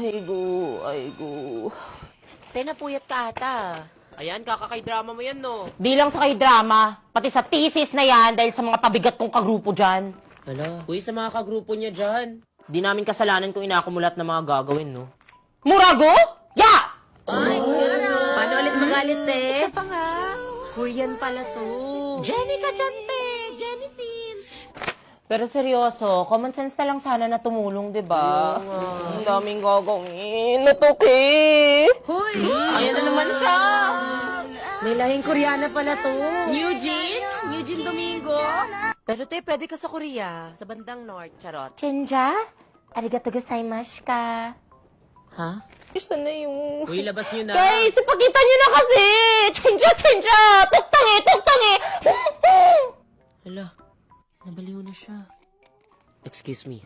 Aigo. Napuyat ka ata. Ayan, kakakay-drama mo yan, no? Di lang sa kay drama, pati sa thesis na yan dahil sa mga pabigat kong kagrupo dyan. Hala, uy, sa mga kagrupo niya dyan. Di namin kasalanan kung inakumulat na mga gagawin, no? Murago? Ya! Ay, Paano ulit magalit, Isa pa nga. Korean pala to. Jenny ka dyan, te! Jenny Sin! Pero seryoso, common sense na lang sana na tumulong, di ba? Ang daming gagawin. Natuki! Hoy! Ayan na naman siya! May lahing Koreana pala to. Eugene Domingo. Pero pwede ka sa Korea. Sa bandang North, charot. Chenja? Arigato gozaimasu ka. Ha? Isa na yung... Uy, labas niyo na. Guys, ipakita niyo na kasi! Chenja! Tuktangi! Hala, nabaliw na siya. Excuse me.